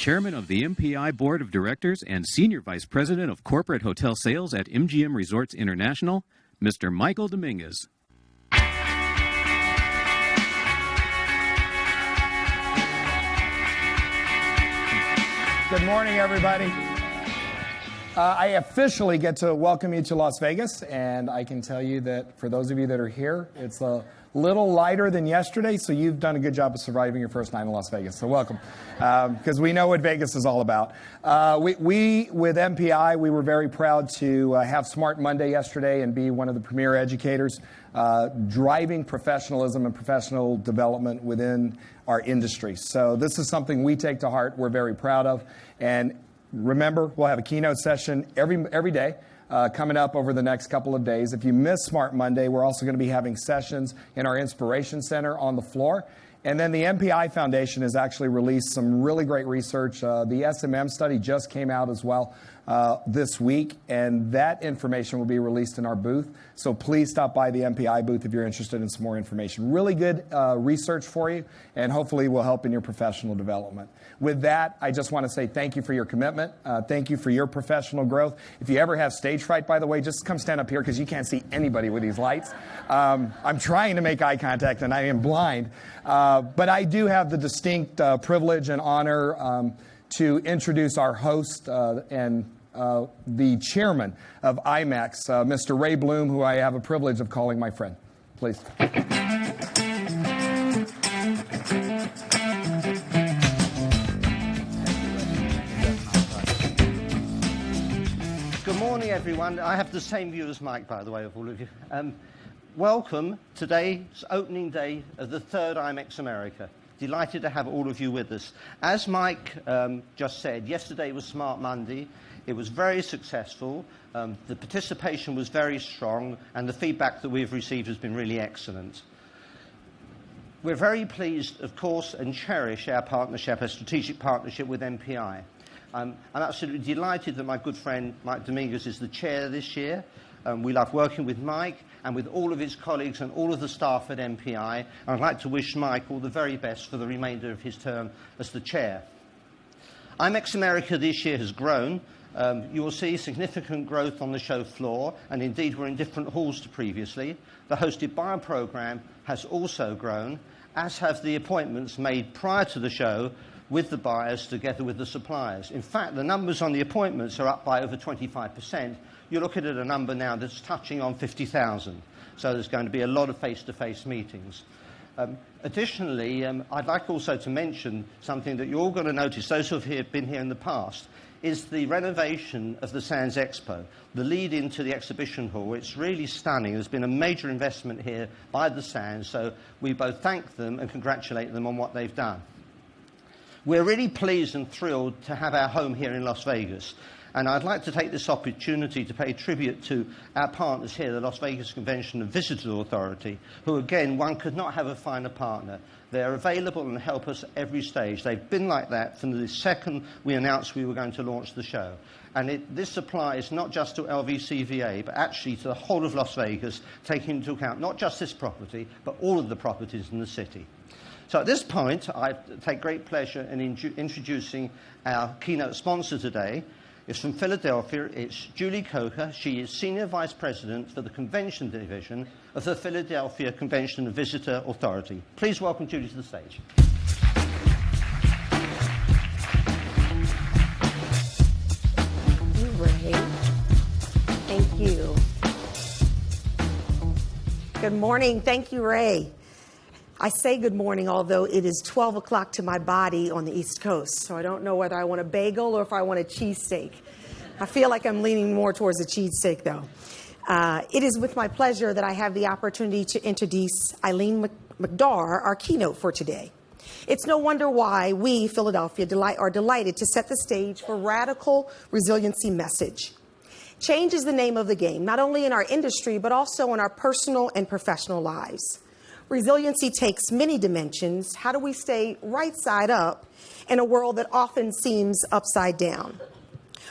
Chairman of the MPI Board of Directors and Senior Vice President of Corporate Hotel Sales at MGM Resorts International, Mr. Michael Dominguez. Good morning, everybody. I officially get to welcome you to Las Vegas, and I can tell you that for those of you that are here, it's a little lighter than yesterday, so you've done a good job of surviving your first night in Las Vegas, so welcome, because we know what Vegas is all about. We with MPI, we were very proud to have Smart Monday yesterday and be one of the premier educators driving professionalism and professional development within our industry. So this is something we take to heart, we're very proud of, and remember, we'll have a keynote session every day coming up over the next couple of days. If you miss Smart Monday, we're also going to be having sessions in our Inspiration Center on the floor. And then the MPI Foundation has actually released some really great research. The SMM study just came out as well this week, and that information will be released in our booth. So please stop by the MPI booth if you're interested in some more information. Really good research for you, and hopefully will help in your professional development. With that, I just want to say thank you for your commitment. Thank you for your professional growth. If you ever have stage fright, by the way, just come stand up here because you can't see anybody with these lights. I'm trying to make eye contact, and I am blind. But I do have the distinct privilege and honor to introduce our host and the chairman of IMAX, Mr. Ray Bloom, who I have a privilege of calling my friend. Please. Good morning, everyone. I have the same view as Mike, by the way, of all of you. Welcome today's opening day of the third IMAX America. Delighted to have all of you with us. As Mike just said, yesterday was Smart Monday. It was very successful. The participation was very strong, and the feedback that we've received has been really excellent. We're very pleased, of course, and cherish our partnership, our strategic partnership with MPI. I'm absolutely delighted that my good friend Mike Dominguez is the chair this year. We love working with Mike and with all of his colleagues and all of the staff at MPI. And I'd like to wish Mike all the very best for the remainder of his term as the chair. IMAX America this year has grown. You will see significant growth on the show floor, and indeed we're in different halls to previously. The hosted buyer program has also grown, as have the appointments made prior to the show with the buyers together with the suppliers. In fact, the numbers on the appointments are up by over 25%. You're looking at a number now that's touching on 50,000. So there's going to be a lot of face-to-face meetings. Additionally, I'd like also to mention something that you're all going to notice, those who have been here in the past, is the renovation of the Sands Expo, the lead into the exhibition hall. It's really stunning. There's been a major investment here by the Sands, so we both thank them and congratulate them on what they've done. We're really pleased and thrilled to have our home here in Las Vegas. And I'd like to take this opportunity to pay tribute to our partners here, the Las Vegas Convention and Visitors Authority, who, again, one could not have a finer partner. They're available and help us at every stage. They've been like that from the second we announced we were going to launch the show. And this applies not just to LVCVA, but actually to the whole of Las Vegas, taking into account not just this property, but all of the properties in the city. So at this point, I take great pleasure in introducing our keynote sponsor today. It's from Philadelphia. It's Julie Coker. She is Senior Vice President for the Convention Division of the Philadelphia Convention and Visitor Authority. Please welcome Julie to the stage. Thank you, Ray. Thank you. Good morning. Thank you, Ray. I say good morning, although it is 12 o'clock to my body on the East Coast, so I don't know whether I want a bagel or if I want a cheesesteak. I feel like I'm leaning more towards a cheesesteak, though. It is with my pleasure that I have the opportunity to introduce Eileen McDargh, our keynote for today. It's no wonder why we, Philadelphia, are delighted to set the stage for radical resiliency message. Change is the name of the game, not only in our industry, but also in our personal and professional lives. Resiliency takes many dimensions. How do we stay right side up in a world that often seems upside down?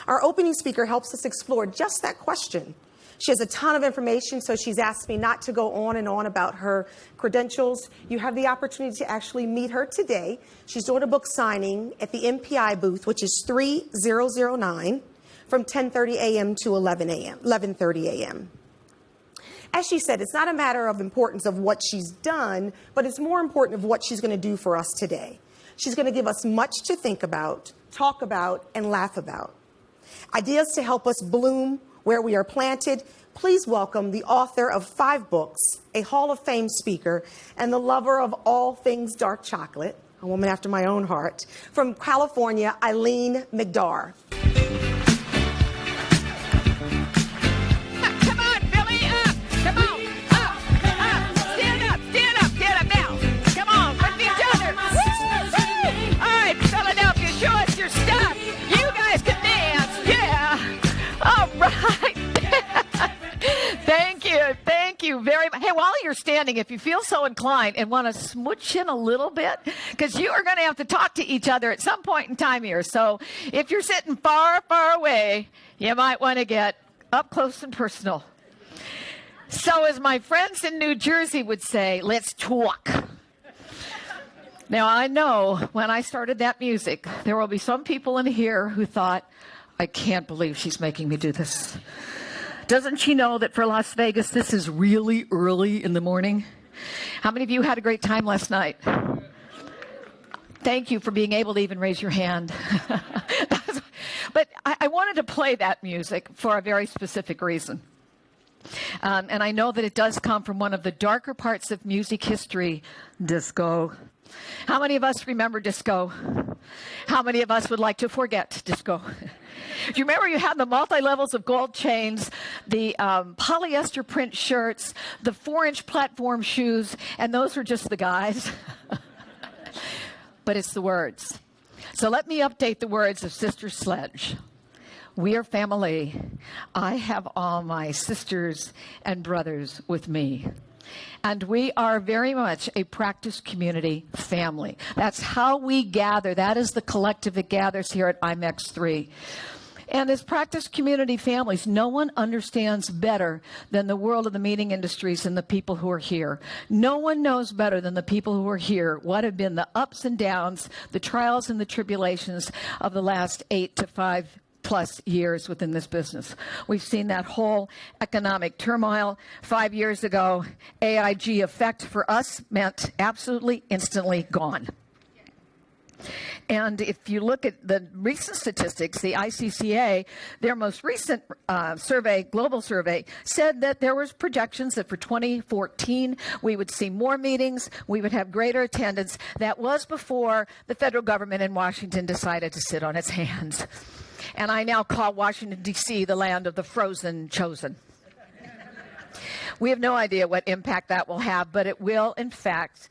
Our opening speaker helps us explore just that question. She has a ton of information, so she's asked me not to go on and on about her credentials. You have the opportunity to actually meet her today. She's doing a book signing at the MPI booth, which is 3009, from 10:30 a.m. to 11:30 a.m. As she said, it's not a matter of importance of what she's done, but it's more important of what she's going to do for us today. She's going to give us much to think about, talk about, and laugh about. Ideas to help us bloom where we are planted. Please welcome the author of 5 books, a Hall of Fame speaker, and the lover of all things dark chocolate, a woman after my own heart, from California, Eileen McDargh. Come on, Billy, up! Come on, up! Stand up now! Come on, with each other! Woo! All right, Philadelphia, show us your stuff! You guys can dance, yeah! All right! Thank you very much. Hey, while you're standing, if you feel so inclined and want to smooch in a little bit, because you are going to have to talk to each other at some point in time here. So if you're sitting far, far away, you might want to get up close and personal. So as my friends in New Jersey would say, let's talk. Now, I know when I started that music, there will be some people in here who thought, I can't believe she's making me do this. Doesn't she know that for Las Vegas, this is really early in the morning? How many of you had a great time last night? Thank you for being able to even raise your hand. But I wanted to play that music for a very specific reason. And I know that it does come from one of the darker parts of music history, disco. How many of us remember disco? How many of us would like to forget disco? Do you remember you had the multi-levels of gold chains, the polyester print shirts, the 4-inch platform shoes, and those were just the guys? But it's the words. So let me update the words of Sister Sledge. We are family. I have all my sisters and brothers with me. And we are very much a practice community family. That's how we gather. That is the collective that gathers here at IMEX3. And as practice community families, no one understands better than the world of the meeting industries and the people who are here. No one knows better than the people who are here what have been the ups and downs, the trials and the tribulations of the last 8 to 5 plus years within this business. We've seen that whole economic turmoil. 5 years ago, AIG effect for us meant absolutely instantly gone. And if you look at the recent statistics, the ICCA, their most recent survey, global survey, said that there was projections that for 2014, we would see more meetings, we would have greater attendance. That was before the federal government in Washington decided to sit on its hands. And I now call Washington, D.C. the land of the frozen chosen. We have no idea what impact that will have, but it will, in fact,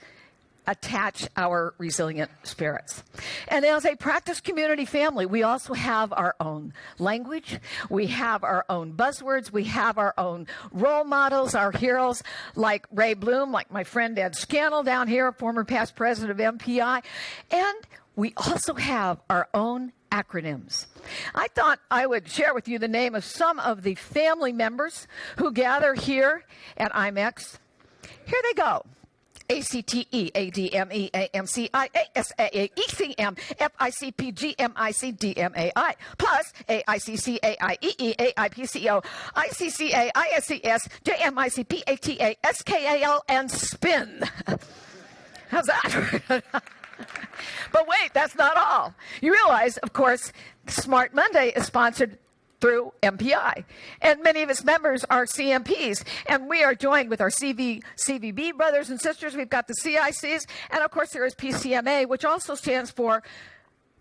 attach our resilient spirits. And as a practice community family, we also have our own language. We have our own buzzwords. We have our own role models, our heroes, like Ray Bloom, like my friend Ed Scannell down here, former past president of MPI. And we also have our own acronyms. I thought I would share with you the name of some of the family members who gather here at IMEX. Here they go. ACTEADMEAMCIASAAECM plus AICCAIEEAIPCO ICCAISCS and SPIN. How's that? But wait, that's not all. You realize, of course, Smart Monday is sponsored through MPI. And many of its members are CMPs. And we are joined with our CVB brothers and sisters. We've got the CICs. And, of course, there is PCMA, which also stands for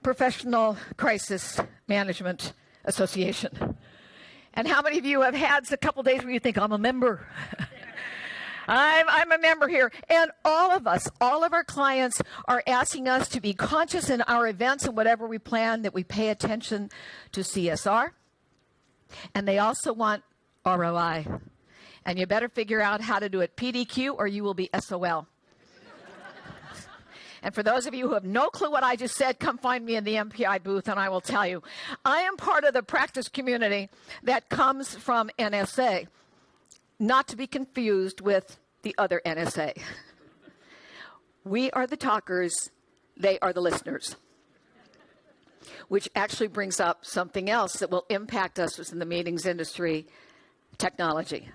Professional Crisis Management Association. And how many of you have had a couple days where you think, I'm a member? I'm a member here. And all of us, all of our clients are asking us to be conscious in our events and whatever we plan, that we pay attention to CSR. And they also want ROI. And you better figure out how to do it PDQ or you will be SOL. And for those of you who have no clue what I just said, come find me in the MPI booth and I will tell you. I am part of the practice community that comes from NSA, not to be confused with the other NSA. We are the talkers, they are the listeners. Which actually brings up something else that will impact us in the meetings industry, technology.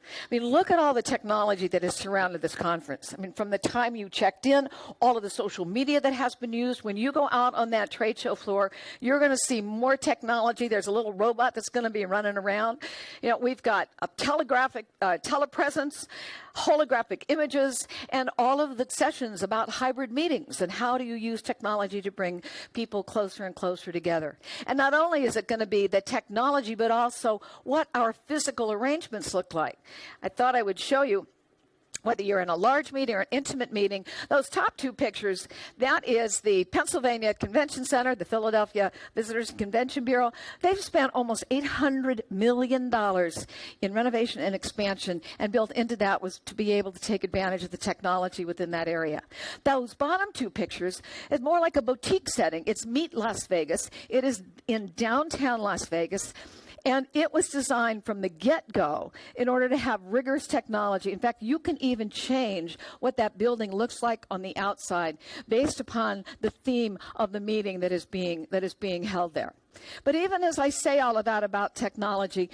I mean, look at all the technology that has surrounded this conference. I mean, from the time you checked in, all of the social media that has been used. When you go out on that trade show floor, you're going to see more technology. There's a little robot that's going to be running around. You know, we've got a telepresence, holographic images, and all of the sessions about hybrid meetings and how do you use technology to bring people closer and closer together. And not only is it going to be the technology, but also what our physical arrangements look like. I thought I would show you, whether you're in a large meeting or an intimate meeting, those top two pictures, that is the Pennsylvania Convention Center, the Philadelphia Visitors and Convention Bureau. They've spent almost $800 million in renovation and expansion, and built into that was to be able to take advantage of the technology within that area. Those bottom two pictures is more like a boutique setting. It's Meet Las Vegas. It is in downtown Las Vegas. And it was designed from the get-go in order to have rigorous technology. In fact, you can even change what that building looks like on the outside based upon the theme of the meeting that is being held there. But even as I say all of that about technology,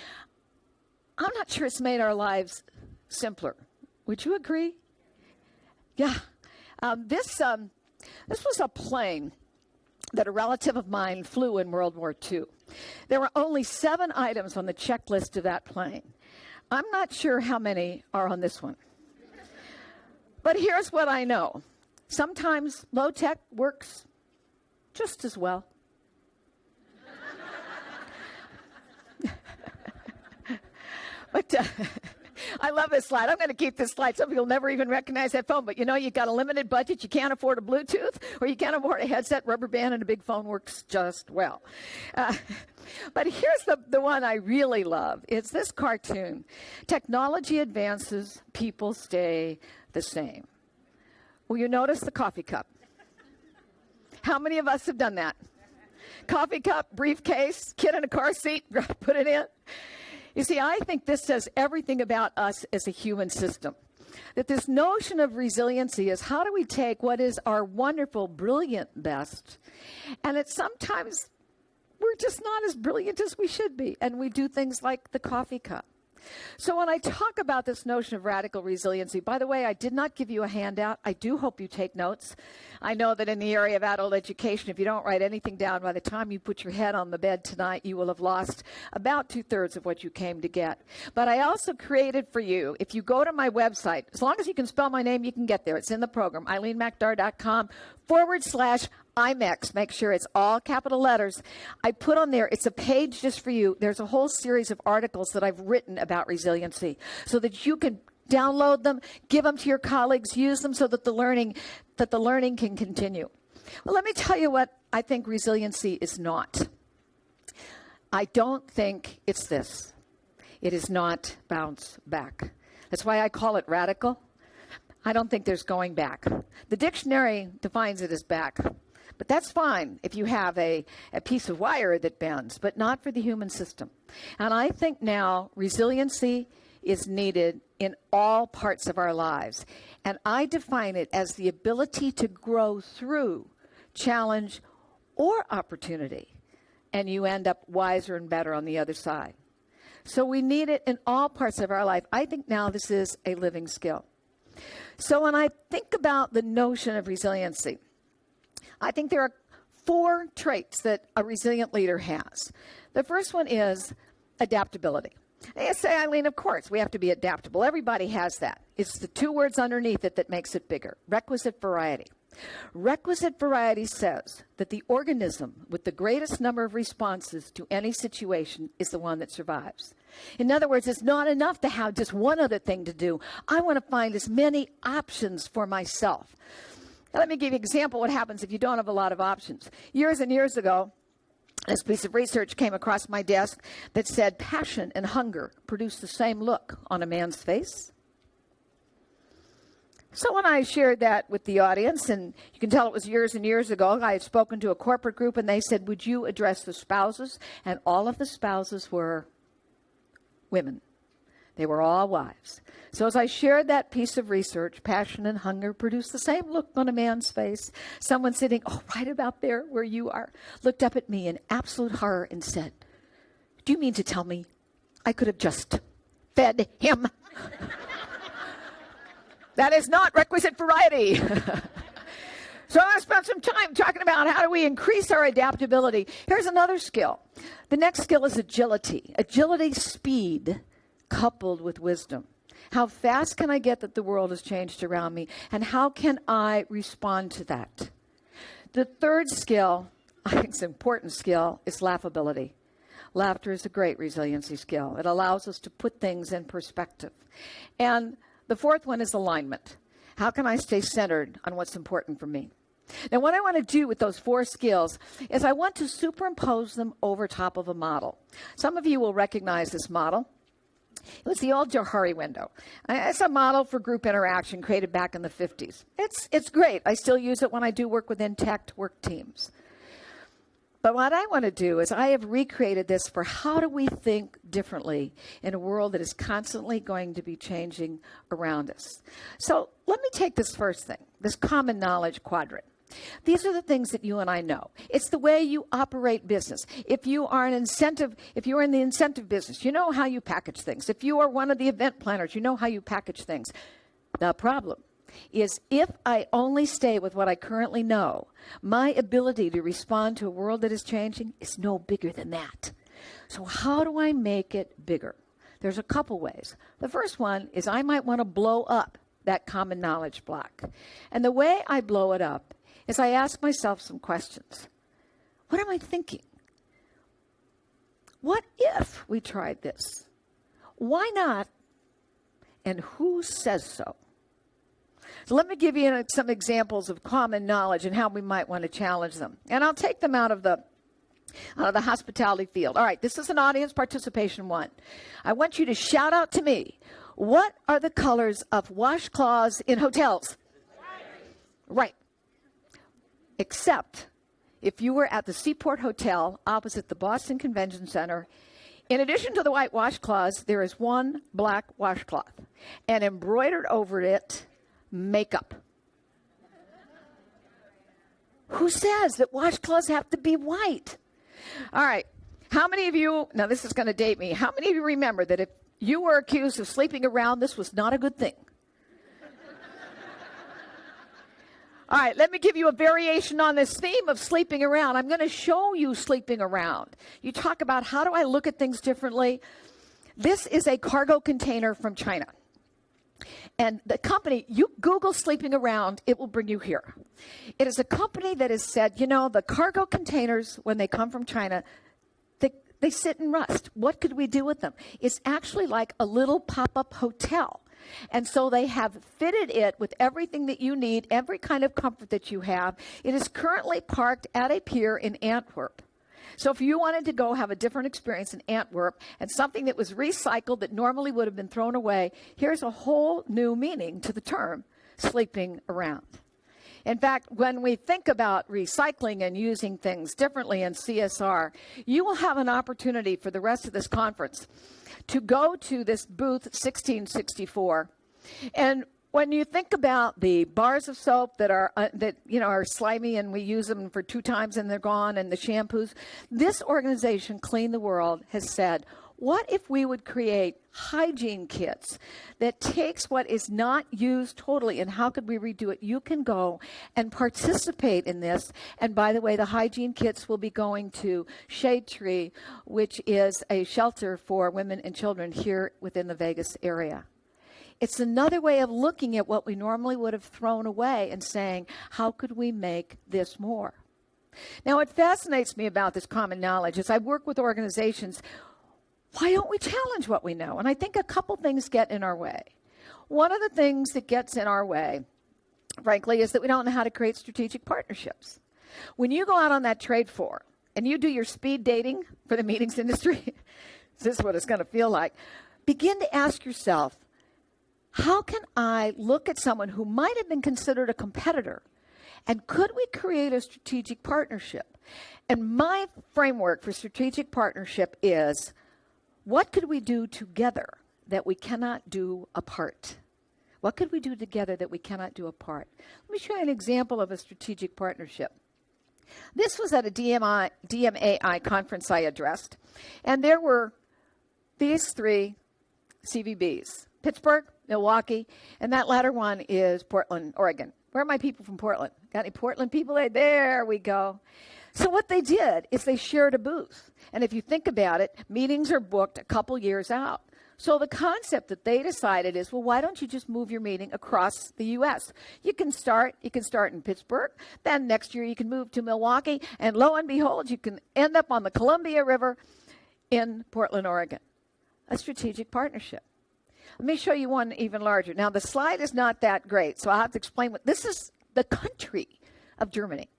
I'm not sure it's made our lives simpler. Would you agree? Yeah. This was a plane that a relative of mine flew in World War II. There were only 7 items on the checklist of that plane. I'm not sure how many are on this one. But here's what I know. Sometimes low tech works just as well. But I love this slide. I'm going to keep this slide. Some people will never even recognize that phone. But you know, you've got a limited budget. You can't afford a Bluetooth, or you can't afford a headset, rubber band, and a big phone works just well. But here's the one I really love. It's this cartoon. Technology advances, people stay the same. Will you notice the coffee cup? How many of us have done that? Coffee cup, briefcase, kid in a car seat, put it in. You see, I think this says everything about us as a human system. That this notion of resiliency is how do we take what is our wonderful, brilliant best, and it's sometimes we're just not as brilliant as we should be, and we do things like the coffee cup. So when I talk about this notion of radical resiliency, by the way, I did not give you a handout. I do hope you take notes. I know that in the area of adult education, if you don't write anything down, by the time you put your head on the bed tonight, you will have lost about 2/3 of what you came to get. But I also created for you, if you go to my website, as long as you can spell my name, you can get there. It's in the program, EileenMcDargh.com/IMEX. Make sure it's all capital letters. I put on there, it's a page just for you. There's a whole series of articles that I've written about resiliency so that you can download them, give them to your colleagues, use them so that the learning can continue. Well, let me tell you what I think resiliency is not. I don't think it's this. It is not bounce back. That's why I call it radical. I don't think there's going back. The dictionary defines it as back. But that's fine if you have a piece of wire that bends, but not for the human system. And I think now resiliency is needed in all parts of our lives. And I define it as the ability to grow through challenge or opportunity. And you end up wiser and better on the other side. So we need it in all parts of our life. I think now this is a living skill. So when I think about the notion of resiliency, I think there are 4 traits that a resilient leader has. The first one is adaptability. They say, Eileen, of course, we have to be adaptable. Everybody has that. It's the 2 words underneath it that makes it bigger. Requisite variety. Requisite variety says that the organism with the greatest number of responses to any situation is the one that survives. In other words, it's not enough to have just one other thing to do. I want to find as many options for myself. Now, let me give you an example of what happens if you don't have a lot of options. Years and years ago, this piece of research came across my desk that said passion and hunger produce the same look on a man's face. So when I shared that with the audience, and you can tell it was years and years ago, I had spoken to a corporate group, and they said, would you address the spouses? And all of the spouses were women. They were all wives. So as I shared that piece of research, passion and hunger produced the same look on a man's face. Someone sitting, right about there where you are, looked up at me in absolute horror and said, do you mean to tell me I could have just fed him? That is not requisite variety. So I want to spend some time talking about how do we increase our adaptability. Here's another skill. The next skill is agility. Agility, speed, coupled with wisdom. How fast can I get that the world has changed around me? And how can I respond to that? The third skill, I think it's an important skill, is laughability. Laughter is a great resiliency skill. It allows us to put things in perspective. And the fourth one is alignment. How can I stay centered on what's important for me? Now, what I want to do with those 4 skills is I want to superimpose them over top of a model. Some of you will recognize this model. It was the old Johari window. It's a model for group interaction created back in the 50s. It's great. I still use it when I do work within tech work teams. But what I want to do is I have recreated this for how do we think differently in a world that is constantly going to be changing around us. So let me take this first thing, this common knowledge quadrant. These are the things that you and I know. It's the way you operate business. If you are in the incentive business, you know how you package things. If you are one of the event planners, you know how you package things. The problem is if I only stay with what I currently know, my ability to respond to a world that is changing is no bigger than that. So how do I make it bigger? There's a couple ways. The first one is I might want to blow up that common knowledge block. And the way I blow it up is I ask myself some questions. What am I thinking? What if we tried this? Why not? And who says so? So let me give you some examples of common knowledge and how we might want to challenge them. And I'll take them out of the hospitality field. All right, this is an audience participation one. I want you to shout out to me, what are the colors of washcloths in hotels? Right. Except if you were at the Seaport Hotel opposite the Boston Convention Center, in addition to the white washcloths, there is one black washcloth, and embroidered over it, makeup. Who says that washcloths have to be white? All right. How many of you, now this is going to date me, how many of you remember that if you were accused of sleeping around, this was not a good thing? All right, let me give you a variation on this theme of sleeping around. I'm going to show you sleeping around. You talk about how do I look at things differently. This is a cargo container from China. And the company, you Google sleeping around, it will bring you here. It is a company that has said, you know, the cargo containers, when they come from China, they sit and rust. What could we do with them? It's actually like a little pop-up hotel. And so they have fitted it with everything that you need, every kind of comfort that you have. It is currently parked at a pier in Antwerp. So if you wanted to go have a different experience in Antwerp and something that was recycled that normally would have been thrown away, here's a whole new meaning to the term sleeping around. In fact, when we think about recycling and using things differently in CSR, you will have an opportunity for the rest of this conference to go to this booth 1664. And when you think about the bars of soap that are slimy and we use them for 2 times and they're gone, and the shampoos, this organization, Clean the World, has said, what if we would create hygiene kits that takes what is not used totally and how could we redo it? You can go and participate in this. And by the way, the hygiene kits will be going to Shade Tree, which is a shelter for women and children here within the Vegas area. It's another way of looking at what we normally would have thrown away and saying, how could we make this more? Now, what fascinates me about this common knowledge is I work with organizations. Why don't we challenge what we know? And I think a couple things get in our way. One of the things that gets in our way, frankly, is that we don't know how to create strategic partnerships. When you go out on that trade floor and you do your speed dating for the meetings industry, this is what it's going to feel like. Begin to ask yourself, how can I look at someone who might have been considered a competitor, and could we create a strategic partnership? And my framework for strategic partnership is, what could we do together that we cannot do apart? What could we do together that we cannot do apart? Let me show you an example of a strategic partnership. This was at a DMAI conference I addressed, and there were these three CVBs: Pittsburgh, Milwaukee, and that latter one is Portland, Oregon. Where are my people from Portland? Got any Portland people? There we go. So what they did is they shared a booth. And if you think about it, meetings are booked a couple years out. So the concept that they decided is, well, why don't you just move your meeting across the U.S.? You can start in Pittsburgh, then next year you can move to Milwaukee, and lo and behold, you can end up on the Columbia River in Portland, Oregon. A strategic partnership. Let me show you one even larger. Now, the slide is not that great, so I'll have to explain what this is. The country of Germany.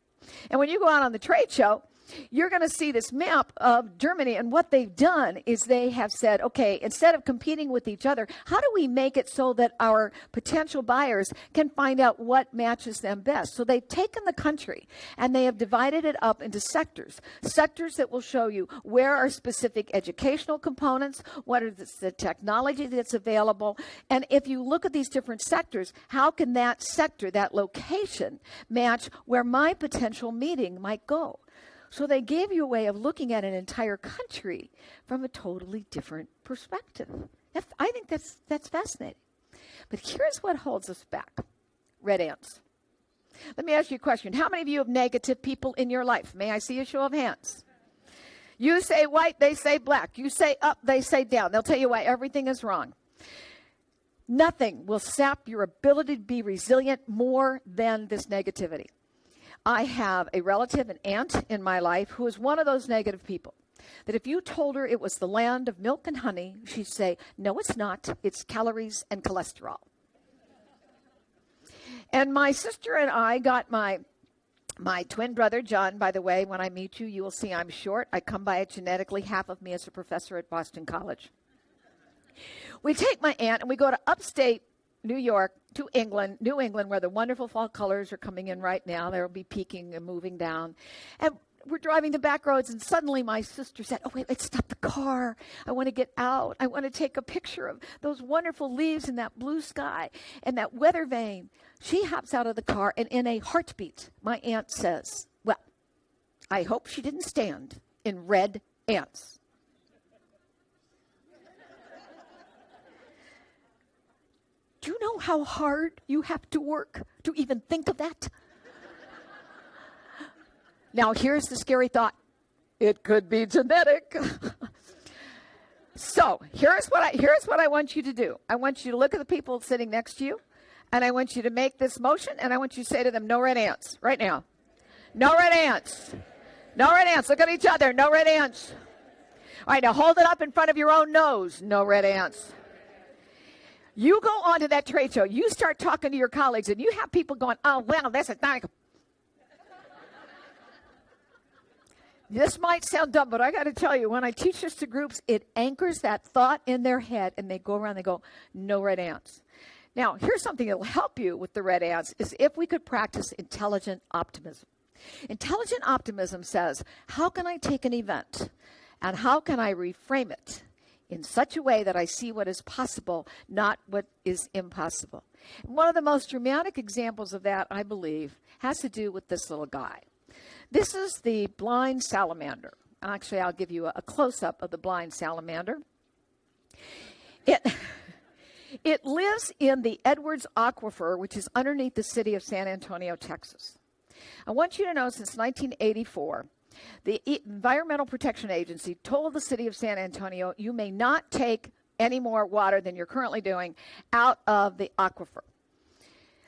And when you go out on the trade show, you're going to see this map of Germany, and what they've done is they have said, okay, instead of competing with each other, how do we make it so that our potential buyers can find out what matches them best? So they've taken the country and they have divided it up into sectors that will show you where are specific educational components, what are the technology that's available, and if you look at these different sectors, how can that sector, that location, match where my potential meeting might go? So they gave you a way of looking at an entire country from a totally different perspective. I think that's fascinating. But here's what holds us back. Red ants. Let me ask you a question. How many of you have negative people in your life? May I see a show of hands? You say white, they say black. You say up, they say down. They'll tell you why everything is wrong. Nothing will sap your ability to be resilient more than this negativity. I have a relative, an aunt in my life, who is one of those negative people. That if you told her it was the land of milk and honey, she'd say, no, it's not. It's calories and cholesterol. And my sister and I got my twin brother, John, by the way, when I meet you, you will see I'm short. I come by it genetically. Half of me is a professor at Boston College. We take my aunt and we go to upstate New York to England, New England, where the wonderful fall colors are coming in right now. They'll be peaking and moving down. And we're driving the back roads, and suddenly my sister said, oh, wait, let's stop the car. I want to get out. I want to take a picture of those wonderful leaves and that blue sky and that weather vane. She hops out of the car, and in a heartbeat, my aunt says, well, I hope she didn't stand in red ants. Do you know how hard you have to work to even think of that? Now, here's the scary thought. It could be genetic. So here's what I want you to do. I want you to look at the people sitting next to you, and I want you to make this motion, and I want you to say to them, no red ants, right now. No red ants. No red ants. Look at each other. No red ants. All right, now hold it up in front of your own nose. No red ants. You go on to that trade show. You start talking to your colleagues, and you have people going, oh, well, this is not. This might sound dumb, but I got to tell you, when I teach this to groups, it anchors that thought in their head, and they go around and they go, no red ants. Now, here's something that will help you with the red ants, is if we could practice intelligent optimism. Intelligent optimism says, how can I take an event, and how can I reframe it in such a way that I see what is possible, not what is impossible? And one of the most dramatic examples of that, I believe, has to do with this little guy. This is the blind salamander. Actually, I'll give you a close-up of the blind salamander. It lives in the Edwards Aquifer, which is underneath the city of San Antonio, Texas. I want you to know, since 1984, the Environmental Protection Agency told the city of San Antonio, you may not take any more water than you're currently doing out of the aquifer.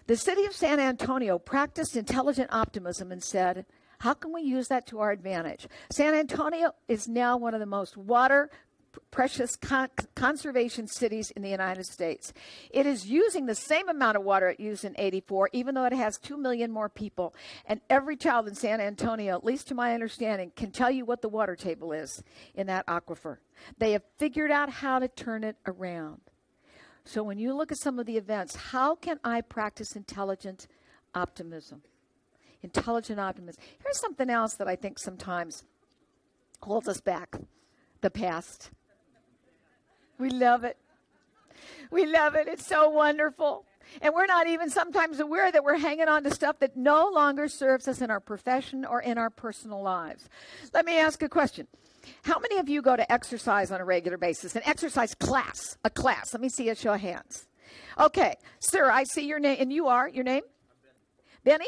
The city of San Antonio practiced intelligent optimism and said, how can we use that to our advantage? San Antonio is now one of the most water precious conservation cities in the United States. It is using the same amount of water it used in 84, even though it has 2 million more people. And every child in San Antonio, at least to my understanding, can tell you what the water table is in that aquifer. They have figured out how to turn it around. So when you look at some of the events, how can I practice intelligent optimism? Intelligent optimism. Here's something else that I think sometimes holds us back. The past. We love it. We love it. It's so wonderful. And we're not even sometimes aware that we're hanging on to stuff that no longer serves us in our profession or in our personal lives. Let me ask a question. How many of you go to exercise on a regular basis? An exercise class, a class. Let me see a show of hands. Okay, sir, I see your name. And you are? Your name? Benny?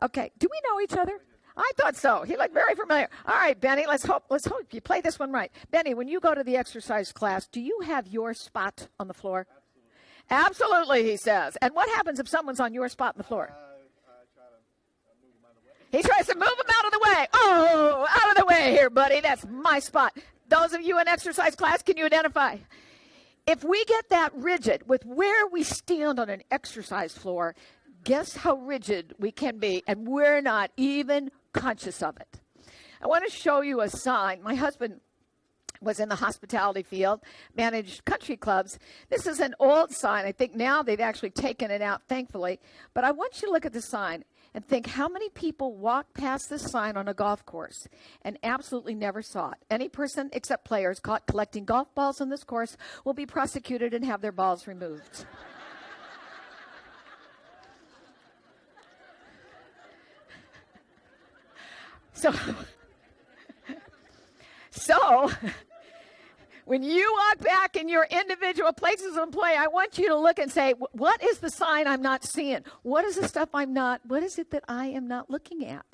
Okay. Do we know each other? I thought so. He looked very familiar. All right, Benny, let's hope you play this one right. Benny, when you go to the exercise class, do you have your spot on the floor? Absolutely, he says. And what happens if someone's on your spot on the floor? He tries to move them out of the way. Oh, out of the way here, buddy. That's my spot. Those of you in exercise class, can you identify? If we get that rigid with where we stand on an exercise floor, guess how rigid we can be, and we're not even conscious of it. I want to show you a sign. My husband was in the hospitality field, managed country clubs. This is an old sign. I think now they've actually taken it out, thankfully. But I want you to look at the sign and think how many people walk past this sign on a golf course and absolutely never saw it. Any person except players caught collecting golf balls on this course will be prosecuted and have their balls removed. So, when you walk back in your individual places of play, I want you to look and say, what is the sign I'm not seeing? What is the stuff what is it that I am not looking at?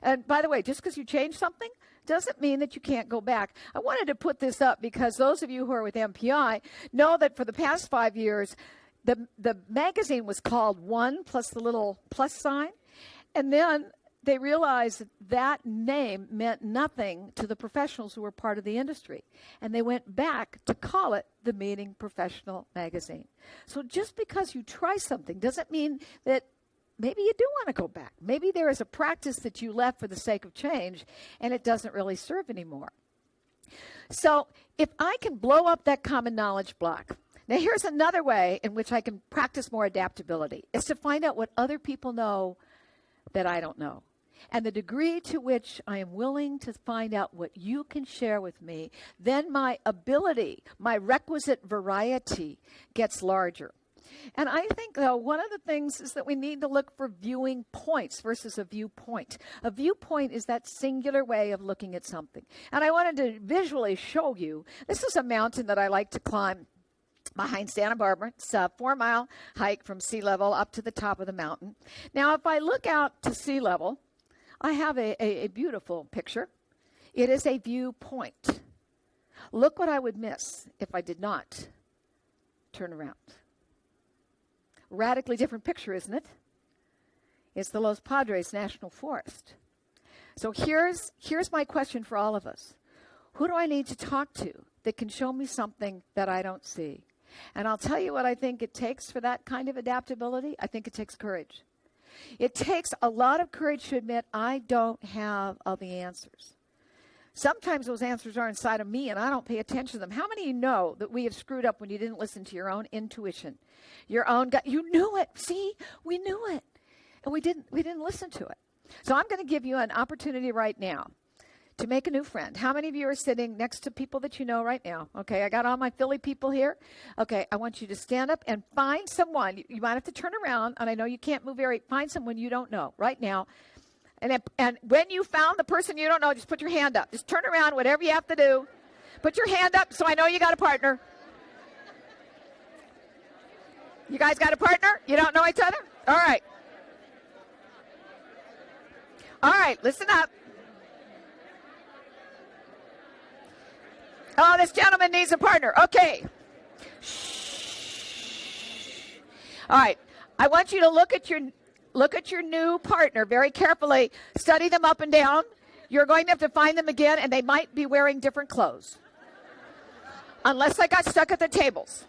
And by the way, just because you change something doesn't mean that you can't go back. I wanted to put this up because those of you who are with MPI know that for the past 5 years, the magazine was called One plus the little plus sign. And then they realized that name meant nothing to the professionals who were part of the industry. And they went back to call it the Meeting Professional Magazine. So just because you try something doesn't mean that maybe you do want to go back. Maybe there is a practice that you left for the sake of change and it doesn't really serve anymore. So if I can blow up that common knowledge block, now here's another way in which I can practice more adaptability, is to find out what other people know that I don't know. And the degree to which I am willing to find out what you can share with me, then my ability, my requisite variety gets larger. And I think, though, one of the things is that we need to look for viewing points versus a viewpoint. A viewpoint is that singular way of looking at something. And I wanted to visually show you, this is a mountain that I like to climb behind Santa Barbara. It's a 4-mile hike from sea level up to the top of the mountain. Now, if I look out to sea level, I have a beautiful picture. It is a viewpoint. Look what I would miss if I did not turn around. Radically different picture, isn't it? It's the Los Padres National Forest. So here's my question for all of us. Who do I need to talk to that can show me something that I don't see? And I'll tell you what I think it takes for that kind of adaptability. I think it takes courage. It takes a lot of courage to admit I don't have all the answers. Sometimes those answers are inside of me and I don't pay attention to them. How many of you know that we have screwed up when you didn't listen to your own intuition? Your own gut. You knew it. See, we knew it. And we didn't listen to it. So I'm going to give you an opportunity right now to make a new friend. How many of you are sitting next to people that you know right now? Okay, I got all my Philly people here. Okay, I want you to stand up and find someone. You might have to turn around, and I know you can't move find someone you don't know right now. And when you found the person you don't know, just put your hand up. Just turn around, whatever you have to do. Put your hand up so I know you got a partner. You guys got a partner? You don't know each other? All right. All right, listen up. Oh, this gentleman needs a partner. Okay. Shh. All right. I want you to look at your new partner very carefully. Study them up and down. You're going to have to find them again, and they might be wearing different clothes. Unless I got stuck at the tables.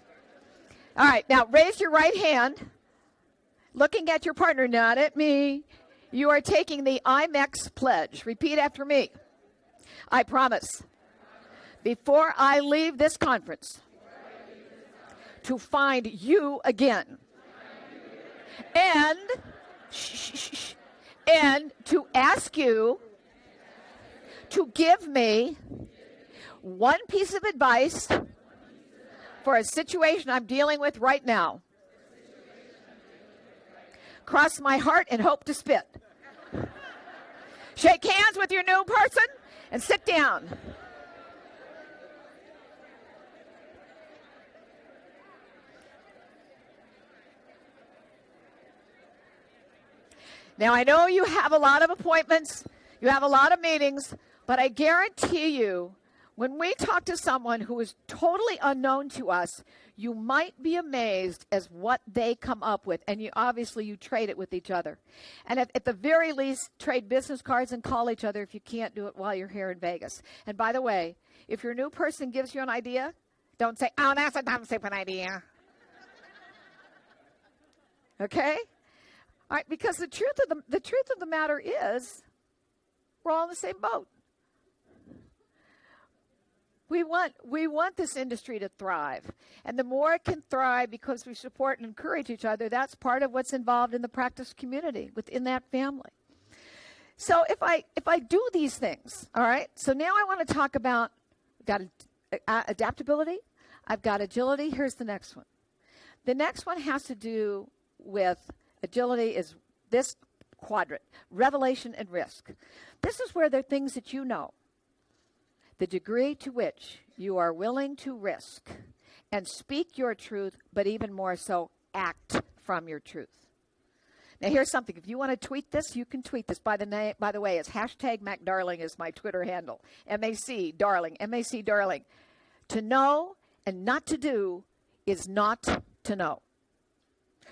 All right. Now, raise your right hand. Looking at your partner, not at me. You are taking the IMEX pledge. Repeat after me. I promise. Before I leave this conference, to find you again. And to ask you to give me one piece of advice for a situation I'm dealing with right now. Cross my heart and hope to spit. Shake hands with your new person and sit down. Now, I know you have a lot of appointments, you have a lot of meetings, but I guarantee you, when we talk to someone who is totally unknown to us, you might be amazed as what they come up with. And you trade it with each other. And at the very least, trade business cards and call each other if you can't do it while you're here in Vegas. And by the way, if your new person gives you an idea, don't say, oh, that's a dumb, stupid idea. Okay? All right, because the truth of the matter is, we're all in the same boat. We want this industry to thrive, and the more it can thrive because we support and encourage each other, that's part of what's involved in the practice community within that family. So if I do these things, all right. So now I want to talk about adaptability. I've got agility. Here's the next one. The next one has to do with agility is this quadrant, revelation and risk. This is where there are things that you know, the degree to which you are willing to risk and speak your truth, but even more so, act from your truth. Now, here's something. If you want to tweet this, you can tweet this. By the way, it's hashtag McDarling is my Twitter handle. M-A-C, darling, M-A-C, darling. To know and not to do is not to know.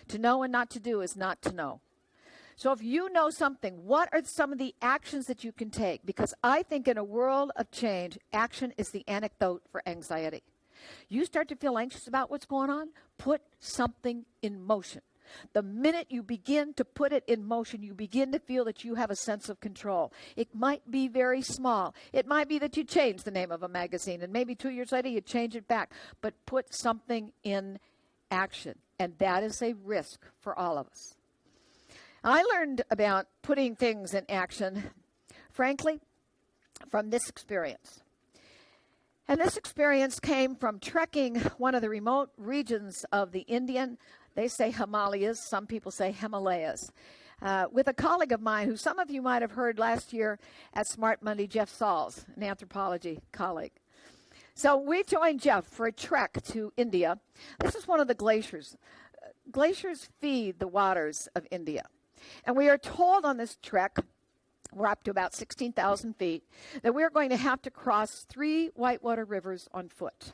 To know and not to do is not to know. So if you know something, what are some of the actions that you can take? Because I think in a world of change, action is the antidote for anxiety. You start to feel anxious about what's going on, put something in motion. The minute you begin to put it in motion, you begin to feel that you have a sense of control. It might be very small. It might be that you change the name of a magazine, and maybe 2 years later you change it back. But put something in action, and that is a risk for all of us. I learned about putting things in action, frankly, from this experience. And this experience came from trekking one of the remote regions of the Indian, they say Himalayas, some people say Himalayas, with a colleague of mine who some of you might have heard last year at Smart Monday, Jeff Sauls, an anthropology colleague. So we joined Jeff for a trek to India. This is one of the glaciers. Glaciers feed the waters of India. And we are told on this trek, we're up to about 16,000 feet, that we're going to have to cross 3 whitewater rivers on foot.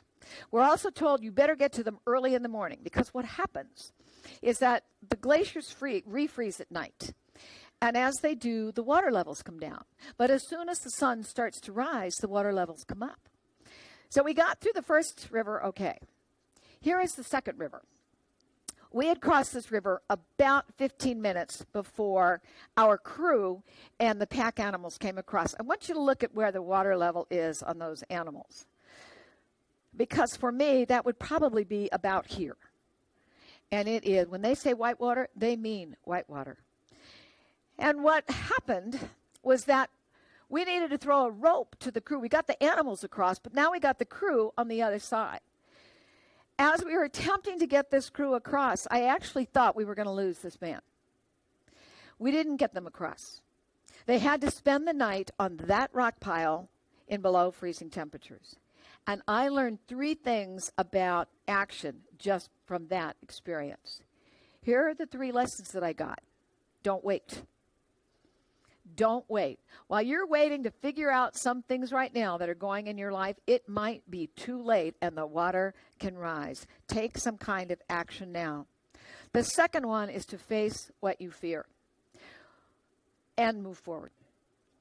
We're also told you better get to them early in the morning, because what happens is that the glaciers refreeze at night. And as they do, the water levels come down. But as soon as the sun starts to rise, the water levels come up. So we got through the first river okay. Here is the second river. We had crossed this river about 15 minutes before our crew and the pack animals came across. I want you to look at where the water level is on those animals. Because for me, that would probably be about here. And it is. When they say whitewater, they mean whitewater. And what happened was that we needed to throw a rope to the crew. We got the animals across, but now we got the crew on the other side. As we were attempting to get this crew across, I actually thought we were going to lose this man. We didn't get them across. They had to spend the night on that rock pile in below freezing temperatures. And I learned 3 things about action just from that experience. Here are the 3 lessons that I got. Don't wait. Don't wait. While you're waiting to figure out some things right now that are going in your life, it might be too late and the water can rise. Take some kind of action now. The second one is to face what you fear and move forward.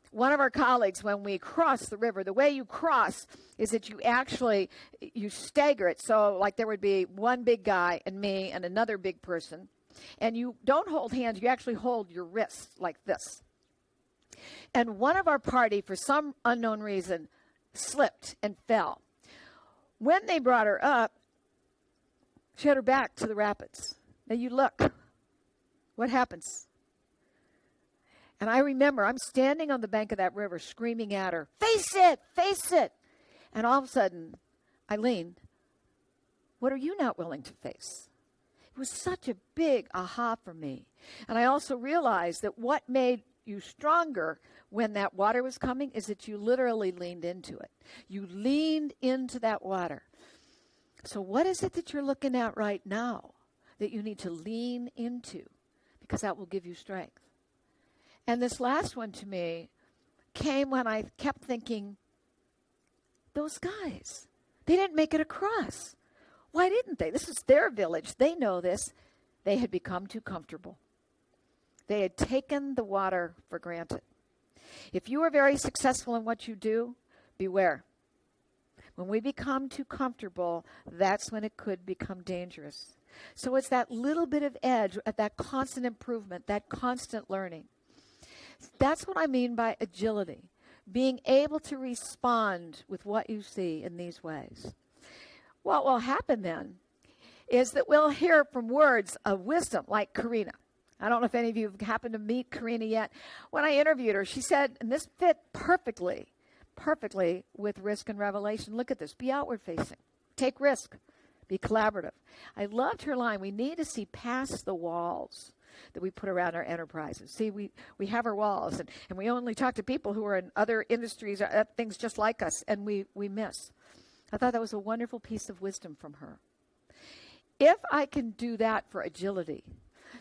One of our colleagues, when we cross the river, the way you cross is that you stagger it. So like there would be one big guy and me and another big person. And you don't hold hands, you actually hold your wrists like this. And one of our party, for some unknown reason, slipped and fell. When they brought her up, She had her back to the rapids. Now you look. What happens? And I remember I'm standing on the bank of that river screaming at her, face it, face it. And all of a sudden, Eileen, what are you not willing to face? It was such a big aha for me. And I also realized that what made you stronger when that water was coming is that you literally leaned into it. You leaned into that water. So what is it that you're looking at right now that you need to lean into? Because that will give you strength. And this last one to me came when I kept thinking, those guys, they didn't make it across. Why didn't they? This is their village. They know this. They had become too comfortable. They had taken the water for granted. If you are very successful in what you do, beware. When we become too comfortable, that's when it could become dangerous. So it's that little bit of edge, that constant improvement, that constant learning. That's what I mean by agility, being able to respond with what you see in these ways. What will happen then is that we'll hear from words of wisdom like Karina. I don't know if any of you have happened to meet Karina yet. When I interviewed her, she said, and this fit perfectly with risk and revelation. Look at this. Be outward facing. Take risk. Be collaborative. I loved her line. We need to see past the walls that we put around our enterprises. See, we have our walls, and we only talk to people who are in other industries, things just like us, and we miss. I thought that was a wonderful piece of wisdom from her. If I can do that for agility,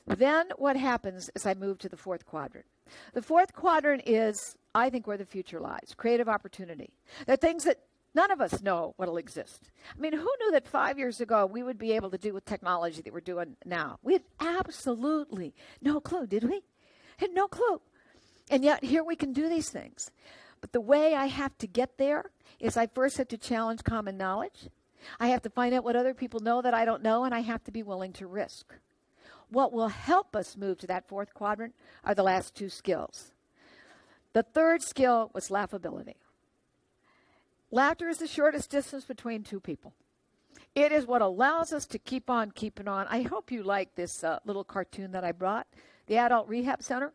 then what happens is I move to the fourth quadrant. The fourth quadrant is, I think, where the future lies, creative opportunity. There are things that none of us know what will exist. I mean, who knew that 5 years ago we would be able to do with technology that we're doing now? We had absolutely no clue, did we? Had no clue. And yet here we can do these things. But the way I have to get there is I first have to challenge common knowledge. I have to find out what other people know that I don't know, and I have to be willing to risk. What will help us move to that fourth quadrant are the last two skills. The third skill was laughability. Laughter is the shortest distance between two people. It is what allows us to keep on keeping on. I hope you like this little cartoon that I brought, the Adult Rehab Center.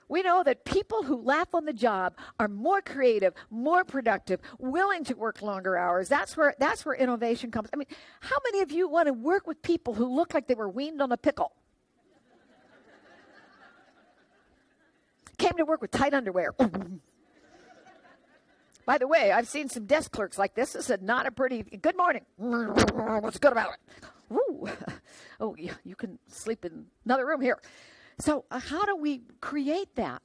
We know that people who laugh on the job are more creative, more productive, willing to work longer hours. That's where innovation comes. I mean, how many of you want to work with people who look like they were weaned on a pickle? Came to work with tight underwear. By the way, I've seen some desk clerks like this. This is not a pretty, good morning. What's good about it? Ooh. Oh, you can sleep in another room here. So how do we create that?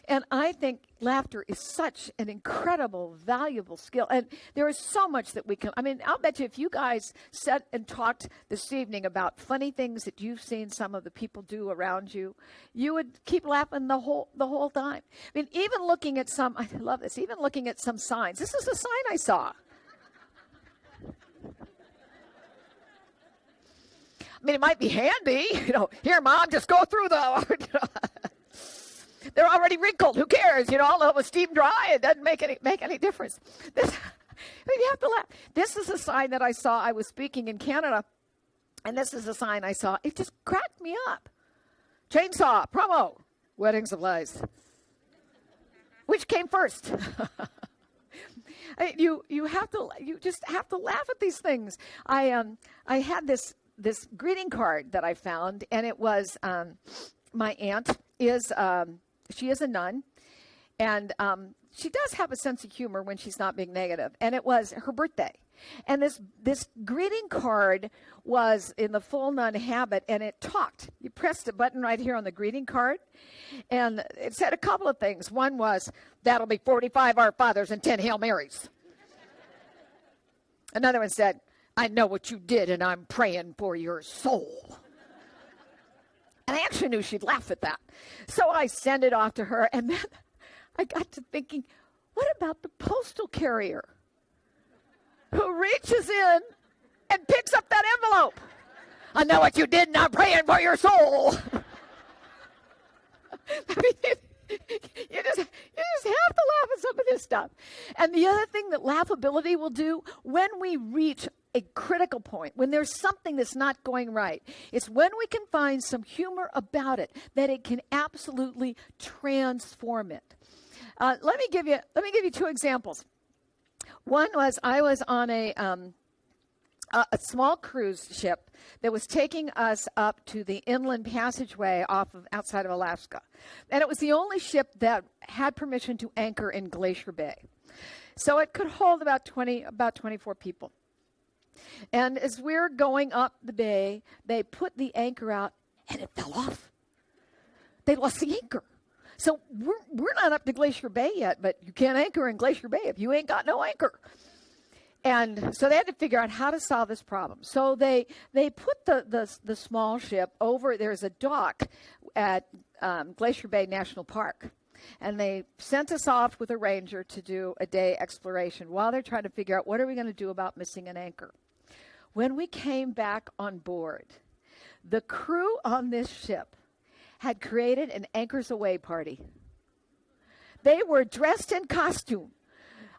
And I think laughter is such an incredible, valuable skill. And there is so much that we can, I mean, I'll bet you if you guys sat and talked this evening about funny things that you've seen some of the people do around you, you would keep laughing the whole time. I mean, even looking at some, I love this, even looking at some signs. This is a sign I saw. I mean, it might be handy, here, Mom, just go through they're already wrinkled. Who cares? Let the steam dry. It doesn't make any difference. You have to laugh. This is a sign that I saw. I was speaking in Canada, and this is a sign I saw. It just cracked me up. Chainsaw, promo, wedding supplies. Which came first? You just have to laugh at these things. I had this greeting card that I found, and it was my aunt is she is a nun, and she does have a sense of humor when she's not being negative. And it was her birthday, and this greeting card was in the full nun habit, and it talked. You pressed a button right here on the greeting card, and it said a couple of things. One was, "That'll be 45 Our Fathers and 10 Hail Marys." Another one said, "I know what you did, and I'm praying for your soul." And I actually knew she'd laugh at that. So I sent it off to her, and then I got to thinking, what about the postal carrier who reaches in and picks up that envelope? "I know what you did, and I'm praying for your soul." I mean, You just have to laugh at some of this stuff. And the other thing that laughability will do when we reach a critical point, when there's something that's not going right, it's when we can find some humor about it that it can absolutely transform it. Let me give you two examples. One was I was on a small cruise ship that was taking us up to the inland passageway outside of Alaska. And it was the only ship that had permission to anchor in Glacier Bay. So it could hold about 24 people. And as we're going up the bay, they put the anchor out and it fell off. They lost the anchor. So we're not up to Glacier Bay yet, but you can't anchor in Glacier Bay if you ain't got no anchor. And so they had to figure out how to solve this problem. So they put the small ship over. There's a dock at Glacier Bay National Park. And they sent us off with a ranger to do a day exploration while they're trying to figure out what are we going to do about missing an anchor. When we came back on board, the crew on this ship had created an Anchors Away party. They were dressed in costume.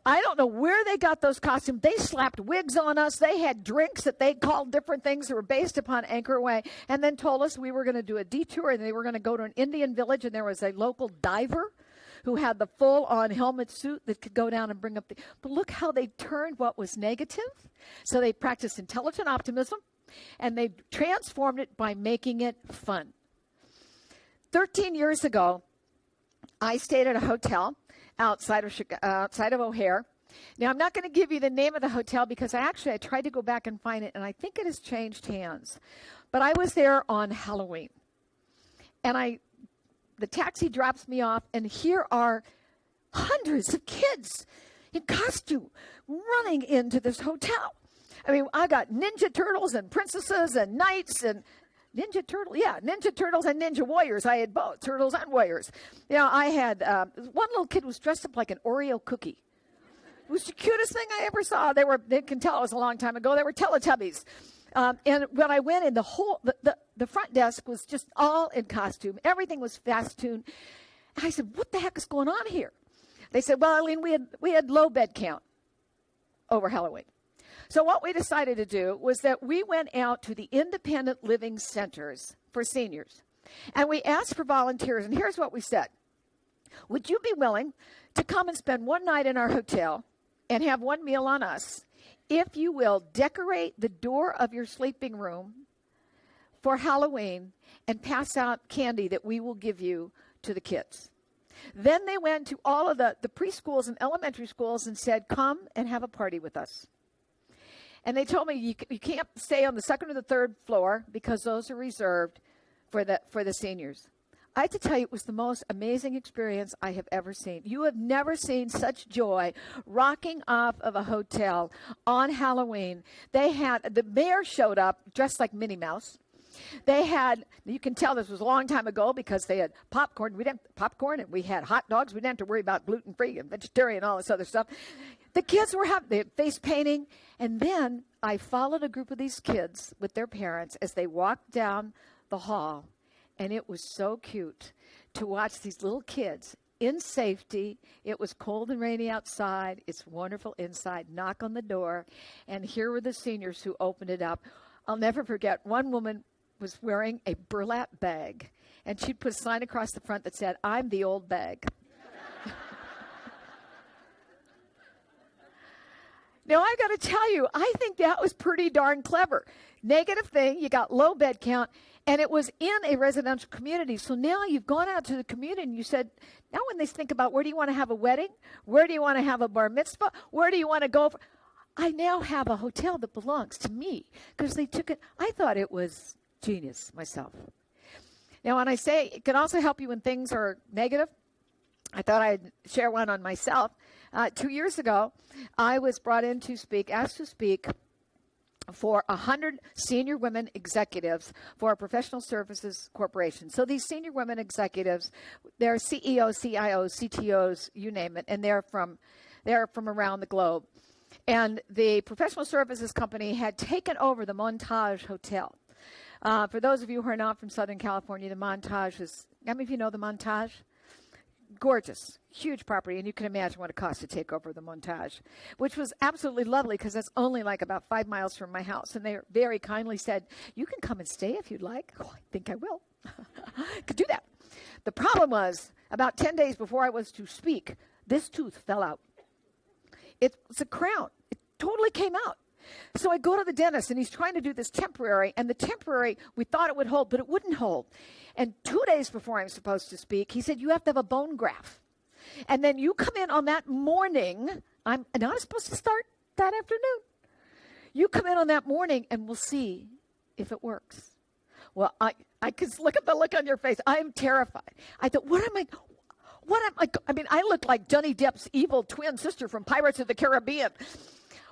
I don't know where they got those costumes. They slapped wigs on us. They had drinks that they called different things that were based upon Anchor Away, and then told us we were going to do a detour and they were going to go to an Indian village, and there was a local diver who had the full-on helmet suit that could go down and bring up the... But look how they turned what was negative. So they practiced intelligent optimism, and they transformed it by making it fun. 13 years ago, I stayed at a hotel outside of O'Hare. Now, I'm not going to give you the name of the hotel because I tried to go back and find it, and I think it has changed hands. But I was there on Halloween, and the taxi drops me off, and here are hundreds of kids in costume running into this hotel. I mean, I got Ninja Turtles and princesses and knights and Ninja Turtles and Ninja Warriors. I had both, Turtles and Warriors. You know, I had, one little kid was dressed up like an Oreo cookie. It was the cutest thing I ever saw. They can tell it was a long time ago. They were Teletubbies. And when I went in, the front desk was just all in costume. Everything was fast-tuned. And I said, what the heck is going on here? They said, well, Eileen, we had low bed count over Halloween. So what we decided to do was that we went out to the independent living centers for seniors. And we asked for volunteers. And here's what we said. Would you be willing to come and spend one night in our hotel and have one meal on us if you will decorate the door of your sleeping room for Halloween and pass out candy that we will give you to the kids? Then they went to all of the preschools and elementary schools and said, come and have a party with us. And they told me you can't stay on the second or the third floor because those are reserved for the seniors. I have to tell you, it was the most amazing experience I have ever seen. You have never seen such joy rocking off of a hotel on Halloween. The mayor showed up dressed like Minnie Mouse. You can tell this was a long time ago because they had popcorn. We didn't popcorn, and we had hot dogs. We didn't have to worry about gluten-free and vegetarian and all this other stuff. The kids they had face painting. And then I followed a group of these kids with their parents as they walked down the hall. And it was so cute to watch these little kids in safety. It was cold and rainy outside. It's wonderful inside. Knock on the door. And here were the seniors who opened it up. I'll never forget, one woman was wearing a burlap bag. And she'd put a sign across the front that said, I'm the old bag. Now, I got to tell you, I think that was pretty darn clever. Negative thing, you got low bed count, and it was in a residential community. So now you've gone out to the community and you said, now when they think about where do you want to have a wedding? Where do you want to have a bar mitzvah? Where do you want to go? I now have a hotel that belongs to me because they took it. I thought it was genius myself. Now, when I say it can also help you when things are negative, I thought I'd share one on myself. 2 years ago, I was asked to speak for 100 senior women executives for a professional services corporation. So these senior women executives, they're CEOs, CIOs, CTOs, you name it, and they're from around the globe. And the professional services company had taken over the Montage Hotel. For those of you who are not from Southern California, the Montage is, how many of you know the Montage? gorgeous, huge property, and you can imagine what it cost to take over the Montage, which was absolutely lovely because that's only like about 5 miles from my house. And they very kindly said, you can come and stay if you'd like. Oh, I think I will. Could do that. The problem was, about 10 days before I was to speak, this tooth fell out. It's a crown. It totally came out. So I go to the dentist, and he's trying to do this temporary, and the temporary, we thought it would hold, but it wouldn't hold. And 2 days before I'm supposed to speak, he said, you have to have a bone graft. And then you come in on that morning. I'm not supposed to start that afternoon. You come in on that morning, and we'll see if it works. Well, I can look at the look on your face. I'm terrified. I thought, I mean, I look like Johnny Depp's evil twin sister from Pirates of the Caribbean.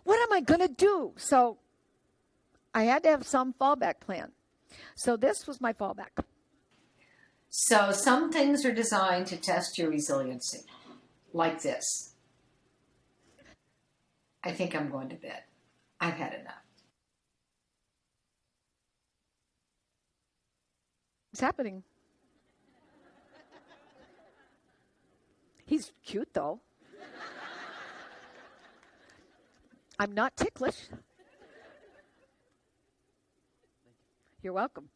What am I going to do? So I had to have some fallback plan. So this was my fallback. So some things are designed to test your resiliency, like this. I think I'm going to bed. I've had enough. It's happening. He's cute, though. I'm not ticklish. You're welcome.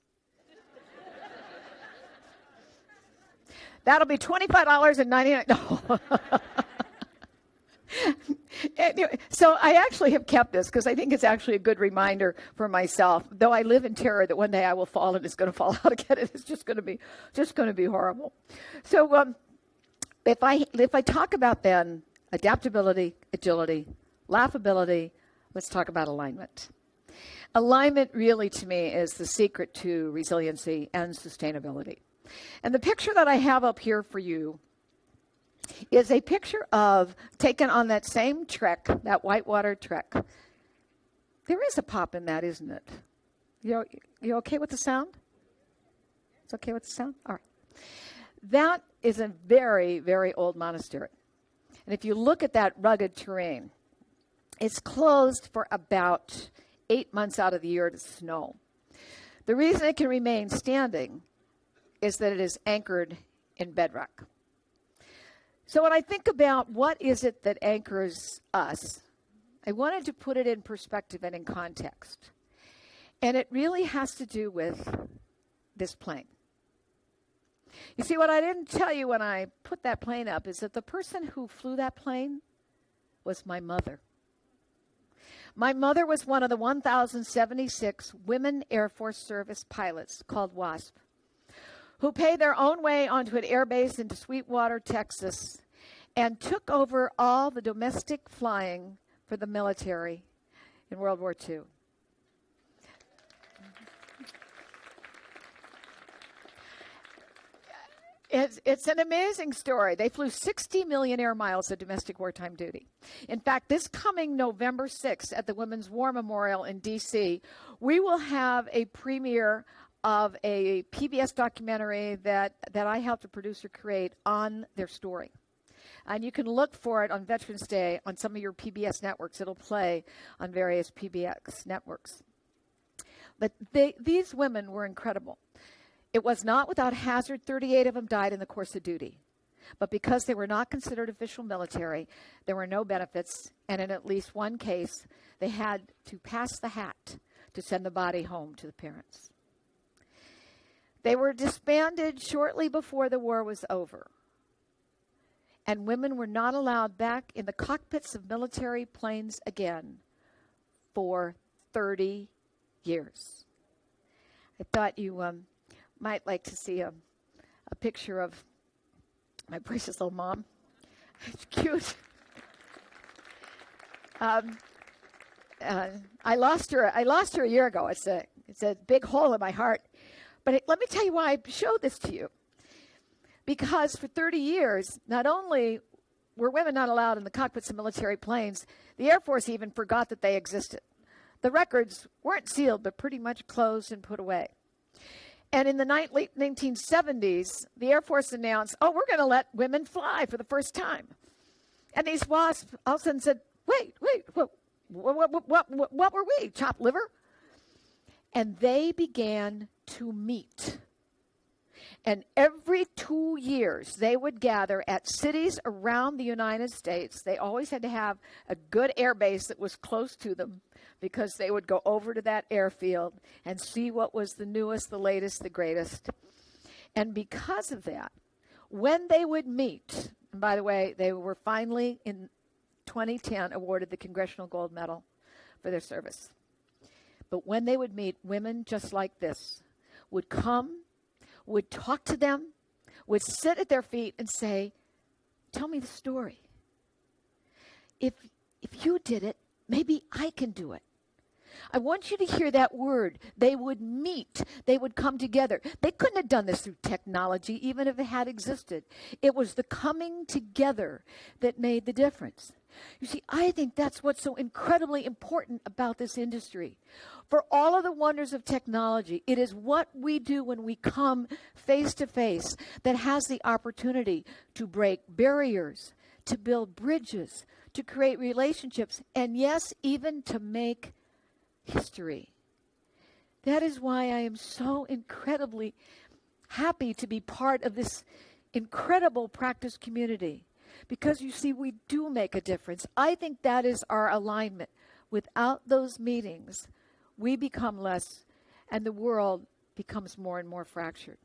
That'll be $25.99. No. Anyway, so I actually have kept this because I think it's actually a good reminder for myself. Though I live in terror that one day I will fall and it's going to fall out again. It's just going to be horrible. So if I talk about then adaptability, agility, laughability, let's talk about alignment. Alignment really, to me, is the secret to resiliency and sustainability. And the picture that I have up here for you is a picture of taken on that same trek, that whitewater trek. There is a pop in that, isn't it? You okay with the sound? It's okay with the sound? All right. That is a very, very old monastery. And if you look at that rugged terrain, it's closed for about 8 months out of the year to snow. The reason it can remain standing is that it is anchored in bedrock. So when I think about what is it that anchors us, I wanted to put it in perspective and in context. And it really has to do with this plane. You see, what I didn't tell you when I put that plane up is that the person who flew that plane was my mother. My mother was one of the 1,076 women Air Force Service pilots called WASP, who paid their own way onto an air base into Sweetwater, Texas, and took over all the domestic flying for the military in World War II. It's an amazing story. They flew 60 million air miles of domestic wartime duty. In fact, this coming November 6th at the Women's War Memorial in D.C., we will have a premiere of a PBS documentary that I helped a producer create on their story. And you can look for it on Veterans Day on some of your PBS networks. It'll play on various PBS networks. But these women were incredible. It was not without hazard. 38 of them died in the course of duty. But because they were not considered official military, there were no benefits. And in at least one case, they had to pass the hat to send the body home to the parents. They were disbanded shortly before the war was over. And women were not allowed back in the cockpits of military planes again for 30 years. I thought you might like to see a picture of my precious little mom. It's cute. I lost her a year ago. It's a big hole in my heart. But let me tell you why I showed this to you. Because for 30 years, not only were women not allowed in the cockpits of military planes, the Air Force even forgot that they existed. The records weren't sealed, but pretty much closed and put away. And in the late 1970s, the Air Force announced, we're going to let women fly for the first time. And these WASP all of a sudden said, wait, what were we, chopped liver? And they began to meet. And every 2 years, they would gather at cities around the United States. They always had to have a good air base that was close to them, because they would go over to that airfield and see what was the newest, the latest, the greatest. And because of that, when they would meet, and by the way, they were finally in 2010 awarded the Congressional Gold Medal for their service. But when they would meet, women just like this would come, would talk to them, would sit at their feet and say, tell me the story. If you did it, maybe I can do it. I want you to hear that word. They would meet. They would come together. They couldn't have done this through technology, even if it had existed. It was the coming together that made the difference. You see, I think that's what's so incredibly important about this industry. For all of the wonders of technology, it is what we do when we come face to face that has the opportunity to break barriers, to build bridges, to create relationships, and yes, even to make history. That is why I am so incredibly happy to be part of this incredible practice community, because you see, we do make a difference. I think that is our alignment. Without those meetings, we become less, and the world becomes more and more fractured.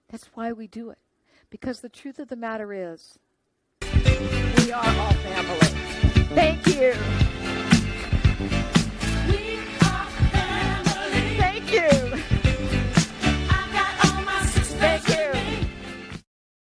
That's why we do it, because the truth of the matter is, we are all family.